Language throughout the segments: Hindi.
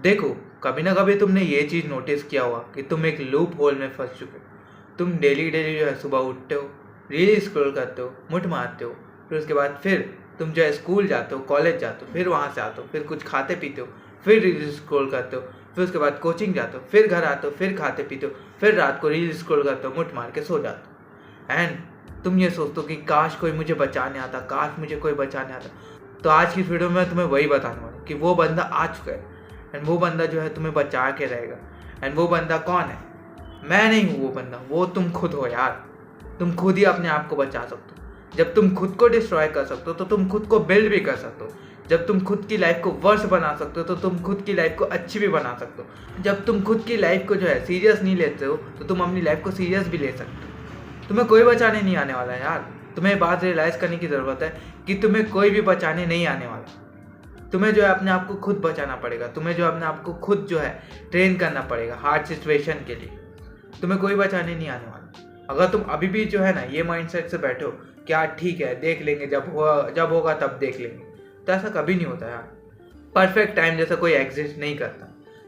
देखो, कभी ना कभी तुमने ये चीज़ नोटिस किया होगा कि तुम एक लूप होल में फंस चुके हो। तुम डेली डेली जो है सुबह उठते हो, रील स्क्रॉल करते हो, मुठ मारते हो, फिर उसके बाद फिर तुम जो है स्कूल जाते हो, कॉलेज जाते हो, फिर वहाँ से आते हो, फिर कुछ खाते पीते हो, फिर रील स्क्रॉल करते हो, फिर उसके बाद कोचिंग जाते हो, फिर घर आते हो, फिर खाते पीते हो, फिर रात को रील स्क्रॉल करते हो, मुठ मार के सो जाते हो। एंड तुम ये सोचते हो कि काश कोई मुझे बचाने आता, काश मुझे कोई बचाने आता। तो आज की वीडियो में तुम्हें वही बताने वाला हूँ कि वो बंदा आ चुका है एंड वो बंदा जो है तुम्हें बचा के रहेगा। एंड वो बंदा कौन है? मैं नहीं हूँ वो बंदा, वो तुम खुद हो यार। तुम खुद ही अपने आप को बचा सकते हो। जब तुम खुद को डिस्ट्रॉय कर सकते हो तो तुम खुद को बिल्ड भी कर सकते हो। जब तुम खुद की लाइफ को वर्स बना सकते हो तो तुम खुद की लाइफ को अच्छी भी बना सकते हो। जब तुम खुद की लाइफ को जो है सीरियस नहीं लेते हो तो तुम अपनी लाइफ को सीरियस भी ले सकते हो। तुम्हें कोई बचाने नहीं आने वाला है यार। तुम्हें बात रियलाइज़ करने की ज़रूरत है कि तुम्हें कोई भी बचाने नहीं आने वाला। तुम्हें जो है अपने आप को खुद बचाना पड़ेगा। तुम्हें जो अपने आप को खुद जो है ट्रेन करना पड़ेगा हार्ड सिचुएशन के लिए। तुम्हें कोई बचाने नहीं आने वाला। अगर तुम अभी भी जो है ना ये माइंडसेट से बैठो कि यार ठीक है देख लेंगे, जब होगा तब देख लेंगे, तो ऐसा कभी नहीं होता यार। परफेक्ट टाइम जैसा कोई एग्जिस्ट नहीं करता।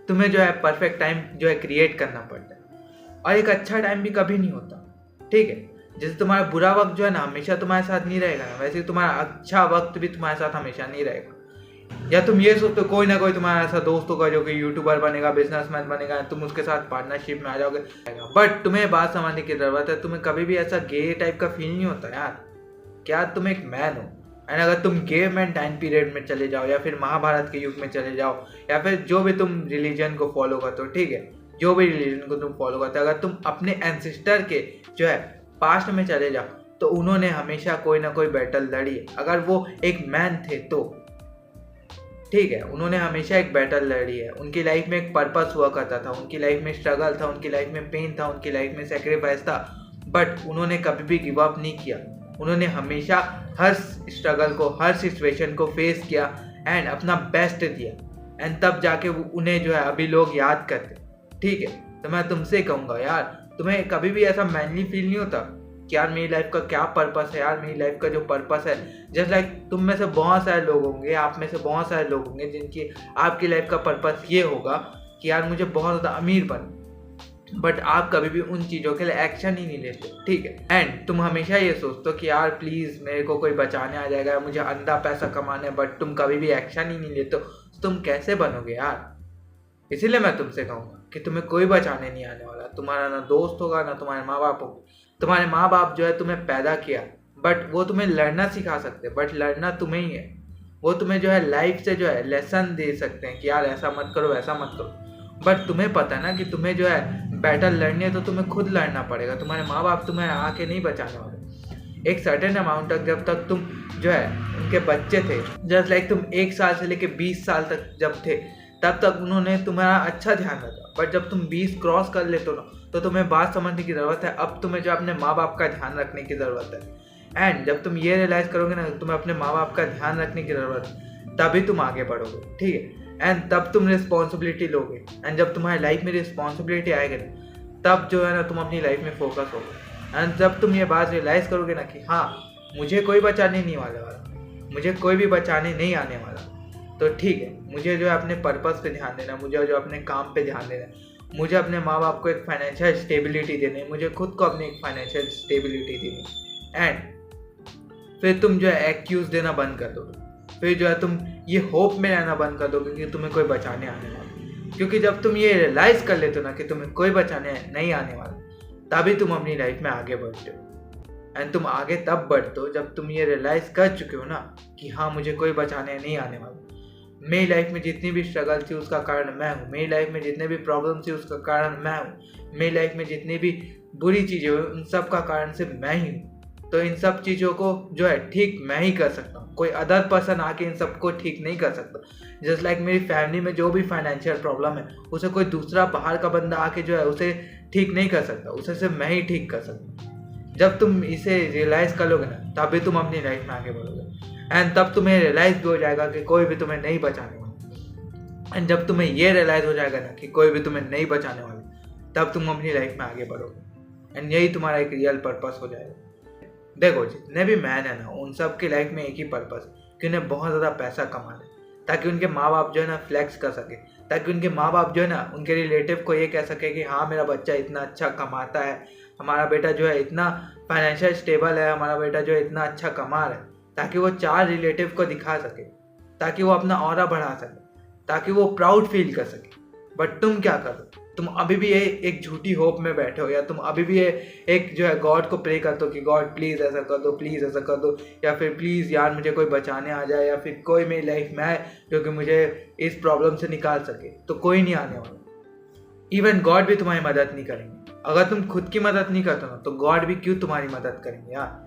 तुम्हें जो है परफेक्ट टाइम जो है क्रिएट करना पड़ता है। और एक अच्छा टाइम भी कभी नहीं होता, ठीक है। जैसे तुम्हारा बुरा वक्त जो है ना हमेशा तुम्हारे साथ नहीं रहेगा ना, वैसे तुम्हारा अच्छा वक्त भी तुम्हारे साथ हमेशा नहीं रहेगा। या तुम ये सोचते हो कोई ना कोई तुम्हारा ऐसा दोस्त होगा जो कि यूट्यूबर बनेगा, बिजनेसमैन बनेगा, तुम उसके साथ पार्टनरशिप में आ जाओगे। बट तुम्हें बात समझने की जरूरत है, तुम्हें कभी भी ऐसा गे टाइप का फील नहीं होता यार। क्या तुम एक मैन हो? एंड अगर तुम गे मैन टाइम पीरियड में चले जाओ या फिर महाभारत के युग में चले जाओ या फिर जो भी तुम रिलीजन को फॉलो करते हो, ठीक है, जो भी रिलीजन को तुम फॉलो करते हो, अगर तुम अपने एंसेस्टर के जो है पास्ट में चले जाओ तो उन्होंने हमेशा कोई ना कोई बैटल लड़ी है। अगर वो एक मैन थे तो ठीक है, उन्होंने हमेशा एक बैटल लड़ी है। उनकी लाइफ में एक पर्पस हुआ करता था, उनकी लाइफ में स्ट्रगल था, उनकी लाइफ में पेन था, उनकी लाइफ में सेक्रीफाइस था। बट उन्होंने कभी भी गिव अप नहीं किया। उन्होंने हमेशा हर स्ट्रगल को, हर सिचुएशन को फेस किया एंड अपना बेस्ट दिया। एंड तब जाके उन्हें जो है अभी लोग याद करते, ठीक है। तो मैं तुमसे कहूँगा यार, तुम्हें कभी भी ऐसा मैनली फील नहीं होता कि यार मेरी लाइफ का क्या पर्पस है? यार मेरी लाइफ का जो पर्पस है, जस्ट लाइक तुम में से बहुत सारे लोग होंगे, आप में से बहुत सारे लोग होंगे जिनकी आपकी लाइफ का पर्पस ये होगा कि यार मुझे बहुत ज़्यादा अमीर बन। बट आप कभी भी उन चीज़ों के लिए एक्शन ही नहीं लेते, ठीक है। एंड तुम हमेशा ये सोचते हो कि यार प्लीज़ मेरे को कोई बचाने आ जाएगा, मुझे अंधा पैसा कमाना है, बट तुम कभी भी एक्शन ही नहीं लेते हो। तो तुम कैसे बनोगे यार? इसीलिए मैं तुमसे कहूँगा कि तुम्हें कोई बचाने नहीं आने वाला। तुम्हारा ना दोस्त होगा, ना तुम्हारे माँ बाप होंगे। तुम्हारे माँ बाप जो है तुम्हें पैदा किया, बट वो तुम्हें लड़ना सिखा सकते, बट लड़ना तुम्हें ही है। वो तुम्हें जो है लाइफ से जो है लेसन दे सकते हैं कि यार ऐसा मत करो, ऐसा मत करो। बट तुम्हें पता है ना कि तुम्हें जो है बैटल लड़नी है तो तुम्हें खुद लड़ना पड़ेगा। तुम्हारे माँ बाप तुम्हें आके नहीं बचाने वाले। एक सर्टेन अमाउंट तक जब तक तुम जो है उनके बच्चे थे, जस्ट लाइक तुम 1 साल से लेके 20 साल तक जब थे, तब तक उन्होंने तुम्हारा अच्छा ध्यान रखा। बट जब तुम 20 क्रॉस कर लेते हो ना तो तुम्हें बात समझने की ज़रूरत है। अब तुम्हें जो अपने माँ बाप का ध्यान रखने की ज़रूरत है। एंड जब तुम ये रियलाइज़ करोगे ना तुम्हें अपने माँ बाप का ध्यान रखने की ज़रूरत है, तभी तुम आगे बढ़ोगे, ठीक है। एंड तब तुम रिस्पॉन्सिबिलिटी लोगे। एंड जब तुम्हारी लाइफ में रिस्पॉन्सिबिलिटी आएगी ना, तब जो है ना तुम अपनी लाइफ में फोकस होगे। एंड जब तुम ये बात रियलाइज़ करोगे ना कि हाँ मुझे कोई बचाने नहीं वाला, मुझे कोई भी बचाने नहीं आने वाला, तो ठीक है, मुझे जो है अपने पर्पस पे ध्यान देना, मुझे जो अपने काम पे ध्यान देना, मुझे अपने माँ बाप को एक फाइनेंशियल स्टेबिलिटी देनी, मुझे खुद को अपनी एक फाइनेंशियल स्टेबिलिटी देनी। एंड फिर तुम जो है एक्यूज देना बंद कर दोगे। फिर जो है तुम ये होप में रहना बंद कर दोगे कि तुम्हें कोई बचाने आने वाला। क्योंकि जब तुम ये रियलाइज़ कर लेते हो ना कि तुम्हें कोई बचाने नहीं आने वाला, तभी तुम अपनी लाइफ में आगे बढ़ते हो। एंड तुम आगे तब बढ़ते हो जब तुम ये रियलाइज़ कर चुके हो ना कि हाँ मुझे कोई बचाने नहीं आने वाला। मेरी लाइफ में जितनी भी स्ट्रगल थी उसका कारण मैं हूँ। मेरी लाइफ में जितने भी प्रॉब्लम थी उसका कारण मैं हूँ। मेरी लाइफ में जितनी भी बुरी चीज़ें हुई उन सब का कारण सिर्फ मैं ही हूँ। तो इन सब चीज़ों को जो है ठीक मैं ही कर सकता हूँ। कोई अदर पर्सन आके इन सबको ठीक नहीं कर सकता। जस्ट लाइक मेरी फैमिली में जो भी फाइनेंशियल प्रॉब्लम है उसे कोई दूसरा बाहर का बंदा आके जो है उसे ठीक नहीं कर सकता, उसे सिर्फ मैं ही ठीक कर सकता हूँ। जब तुम इसे रियलाइज़ कर लोगे ना तभी तुम अपनी लाइफ में आगे बढ़ोगे। एंड तब तुम्हें रियलाइज़ भी हो जाएगा कि कोई भी तुम्हें नहीं बचाने वाला। एंड जब तुम्हें ये रियलाइज़ हो जाएगा ना कि कोई भी तुम्हें नहीं बचाने वाला, तब तुम अपनी लाइफ में आगे बढ़ोगे। एंड यही तुम्हारा एक रियल पर्पस हो जाएगा। देखो जितने भी मैन है ना उन सब की लाइफ में एक ही पर्पस कि उन्हें बहुत ज़्यादा पैसा कमाना है। ताकि उनके माँ बाप जो है ना फ्लेक्स कर सके, ताकि उनके माँ बाप जो है ना उनके रिलेटिव को ये कह सके कि हाँ मेरा बच्चा इतना अच्छा कमाता है, हमारा बेटा जो है इतना फाइनेंशियल स्टेबल है, हमारा बेटा जो है इतना अच्छा कमा रहा है, ताकि वो 4 रिलेटिव को दिखा सके, ताकि वो अपना ऑरा बढ़ा सके, ताकि वो प्राउड फील कर सके। बट तुम क्या करो, तुम अभी भी एक झूठी होप में बैठे हो, या तुम अभी भी एक जो है गॉड को प्रे करते हो कि गॉड प्लीज़ ऐसा कर दो, प्लीज़ ऐसा कर दो, या फिर प्लीज़ यार मुझे कोई बचाने आ जाए, या फिर कोई मेरी लाइफ में आए जो कि मुझे इस प्रॉब्लम से निकाल सके। तो कोई नहीं आने वाला, इवन गॉड भी तुम्हारी मदद नहीं करेंगे। अगर तुम खुद की मदद नहीं करते ना तो गॉड भी क्यों तुम्हारी मदद करेंगे यार।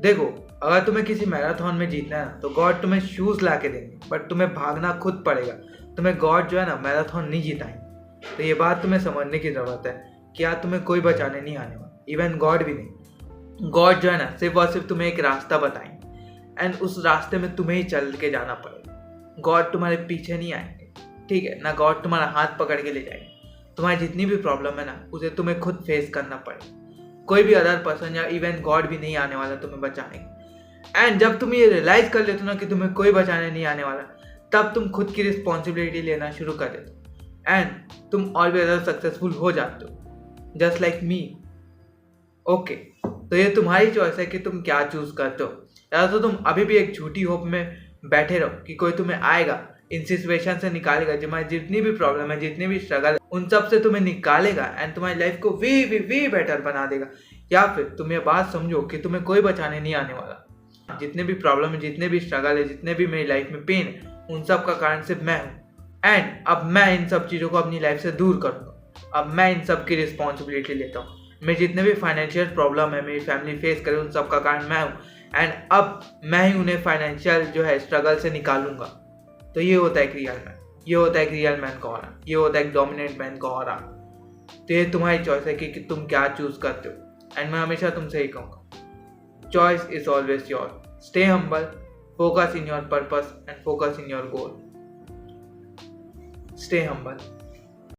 देखो, अगर तुम्हें किसी मैराथन में जीतना है तो गॉड तुम्हें शूज़ ला के देंगे, बट तुम्हें भागना खुद पड़ेगा। तुम्हें गॉड जो है ना मैराथन नहीं जिताएंगे। तो ये बात तुम्हें समझने की ज़रूरत है कि यार तुम्हें कोई बचाने नहीं आने वाला, इवन गॉड भी नहीं। गॉड जो है ना सिर्फ और सिर्फ तुम्हें एक रास्ता बताएंगे, एंड उस रास्ते में तुम्हें ही चल के जाना पड़ेगा। गॉड तुम्हारे पीछे नहीं आएंगे, ठीक है ना। गॉड तुम्हारा हाथ पकड़ के ले जाएंगे। तुम्हारी जितनी भी प्रॉब्लम है ना उसे तुम्हें खुद फेस करना पड़ेगा। कोई भी अदर पर्सन या इवन गॉड भी नहीं आने वाला तुम्हें बचाने। एंड जब तुम ये रियलाइज कर लेते हो ना कि तुम्हें कोई बचाने नहीं आने वाला, तब तुम खुद की रिस्पॉन्सिबिलिटी लेना शुरू कर देते हो, एंड तुम ऑलवेज सक्सेसफुल हो जाते हो, जस्ट लाइक मी। ओके, तो ये तुम्हारी चॉइस है कि तुम क्या चूज करते हो। या तो तुम अभी भी एक झूठी होप में बैठे रहो कि कोई तुम्हें आएगा, इन सिचुएशन से निकालेगा, तुम्हारी जितनी भी प्रॉब्लम है, जितनी भी स्ट्रगल है, उन सब से तुम्हें निकालेगा एंड तुम्हारी लाइफ को वी बेटर बना देगा। या फिर तुम ये बात समझो कि तुम्हें कोई बचाने नहीं आने वाला। जितने भी प्रॉब्लम है, जितने भी स्ट्रगल है, जितने भी मेरी लाइफ में पेन है, उन सब का कारण सिर्फ मैं हूँ। एंड अब मैं इन सब चीज़ों को अपनी लाइफ से दूर करूँगा। अब मैं इन सब की रिस्पॉन्सिबिलिटी लेता हूँ। मेरे जितने भी फाइनेंशियल प्रॉब्लम है मेरी फैमिली फेस करे, उन सब का कारण मैं हूँ, एंड अब मैं ही उन्हें फाइनेंशियल जो है स्ट्रगल से निकालूंगा। तो ये होता है एक रियल मैन, ये होता है एक रियल मैन का ऑरा, ये होता है एक डोमिनेंट मैन का ऑरा। तो ये तुम्हारी चॉइस है कि तुम क्या चूज करते हो। एंड मैं हमेशा तुमसे ही कहूँगा, choice is always your. Stay humble, focus in your purpose and focus in your goal. Stay humble.